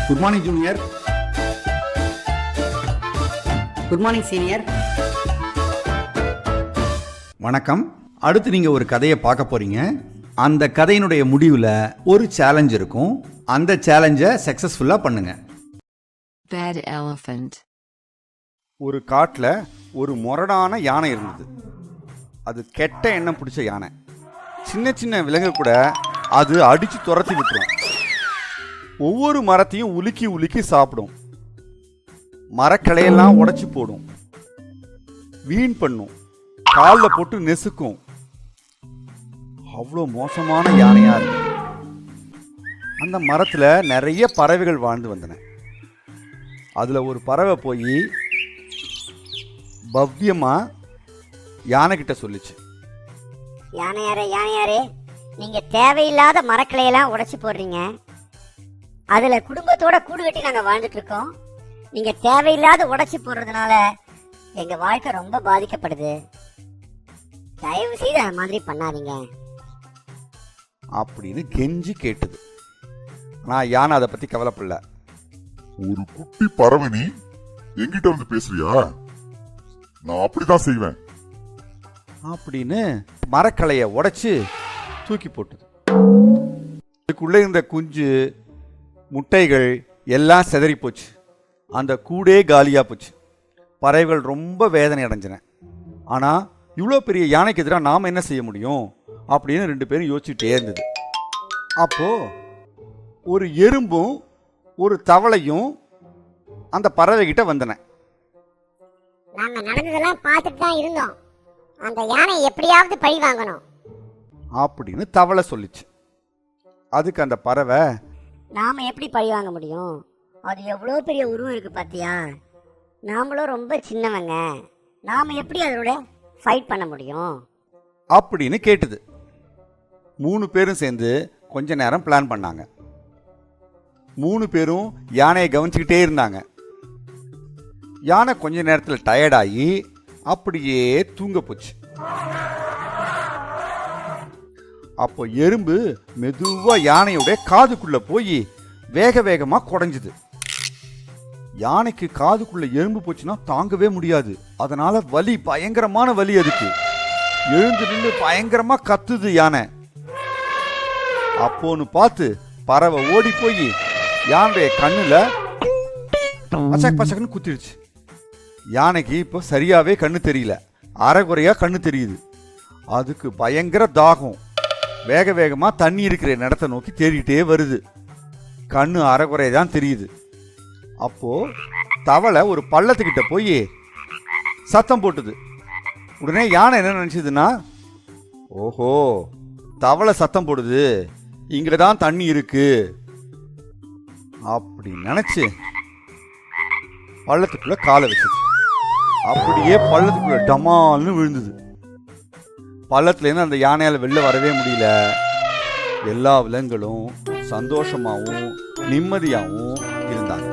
Good morning junior. Good morning senior. வணக்கம். அடுத்து நீங்கள் ஒரு கதையை பார்க்க போறீங்க. அந்த கதையினுடைய முடிவில் ஒரு சேலஞ்ச் இருக்கும். அந்த சேலஞ்சை சக்ஸஸ்ஃபுல்லாக பண்ணுங்க. Bad elephant. ஒரு காட்டில் ஒரு முரடான யானை இருந்தது. அது கெட்ட எண்ணம் பிடிச்ச யானை. சின்ன சின்ன விலங்கு கூட அது அடித்து துரத்தி விட்டுரும். ஒவ்வொரு மரத்தையும் உலுக்கி உலுக்கி சாப்பிடும். மரக்கிளையெல்லாம் உடைச்சி போடும், வீண் பண்ணும், காலில் போட்டு நெசுக்கும். அவ்வளோ மோசமான யானையா இருக்கு. அந்த மரத்தில் நிறைய பறவைகள் வாழ்ந்து வந்தன. அதில் ஒரு பறவை போய் பவ்யமா யானைகிட்ட சொல்லிச்சு. யானையாரே, நீங்க தேவையில்லாத மரக்கிளையெல்லாம் உடைச்சு போடுறீங்க. அதுல குடும்பத்தோட கூடு கட்டி நாங்க வாழ்ந்துட்டு இருக்கோம். நீங்க தேவையில்லாத உடைச்சு போடுறதுனால எங்க வாழ்க்கை ரொம்ப பாதிக்கப்படுது. தயவு செய்து அந்த மாதிரி பண்ணாதீங்க அப்படின்னு கெஞ்சி கேட்டது. நான் யானை அதை பத்தி கவலைப்படல. ஒரு குட்டி பறவை நீ என்கிட்ட வந்து பேசுறியா? நான் அப்படிதான் செய்வேன் அப்படின்னு மரக்கலையை உடைச்சு தூக்கி போட்டது. இதுக்குள்ளே இருந்த குஞ்சு முட்டைகள் எல்லாம் சிதறி போச்சு. அந்த கூடே காலியாக போச்சு. பறவைகள் ரொம்ப வேதனை அடைஞ்சின. ஆனால் இவ்வளோ பெரிய யானைக்கு எதிராக நாம் என்ன செய்ய முடியும் அப்படின்னு ரெண்டு பேரும் யோசிச்சுட்டே இருந்தது. அப்போது ஒரு எறும்பும் ஒரு தவளையும் அந்த பறவைகிட்ட வந்தன. நாங்க நடந்ததெல்லாம் பார்த்துட்டு தான் இருந்தோம். அந்த யானை எப்படியாவது பழி வாங்கணும் அப்படின்னு தவளை சொல்லிச்சு. அதுக்கு அந்த பறவை, நாம எப்படி பழி வாங்க முடியும்? அது எவ்வளோ பெரிய உருவம் இருக்கு பாத்தியா? நாமளும் ரொம்ப சின்னவங்க. நாம எப்படி அதோட ஃபைட் பண்ண முடியும் அப்படின்னு கேட்டுது. 3 பேரும் சேர்ந்து கொஞ்ச நேரம் பிளான் பண்ணாங்க. 3 பேரும் யானையை கவனிச்சுக்கிட்டே இருந்தாங்க. யானை கொஞ்ச நேரத்தில் டயர்டாகி அப்படியே தூங்க போச்சு. அப்போ எறும்பு மெதுவா யானையோட காதுக்குள்ள போய் வேக வேகமா குடைஞ்சுது. யானைக்கு காதுக்குள்ள எறும்பு போச்சுன்னா தாங்கவே முடியாது. அதனால வலி, பயங்கரமான வலி. அதுக்கு எழுந்து நின்று பயங்கரமா கத்துது யானை. அப்போன்னு பார்த்து பறவை ஓடி போய் யானைய கண்ணுல பச்சக் பச்சக்குன்னு குத்திடுச்சு. யானைக்கு இப்போ சரியாவே கண்ணு தெரியல, அரைகுறையா கண்ணு தெரியுது. அதுக்கு பயங்கர தாகம். வேக வேகமா தண்ணி இருக்கிற இடத்த நோக்கி தேடிட்டே வருது. கண்ணு அரைகுறையா தான் தெரியுது. அப்போ தவளை ஒரு பள்ளத்துக்கிட்ட போய் சத்தம் போட்டுது. உடனே யானை என்ன நினைச்சதுன்னா, ஓஹோ, தவளை சத்தம் போடுது, இங்கதான் தண்ணி இருக்கு அப்படி நினைச்சு பள்ளத்துக்குள்ள காலை வச்சது. அப்படியே பள்ளத்துக்குள்ள டமால்னு விழுந்தது. பள்ளத்துலேருந்து அந்த யானையால் வெளில வரவே முடியல. எல்லா விலங்குகளும் சந்தோஷமாகவும் நிம்மதியாகவும் இருந்தாங்க.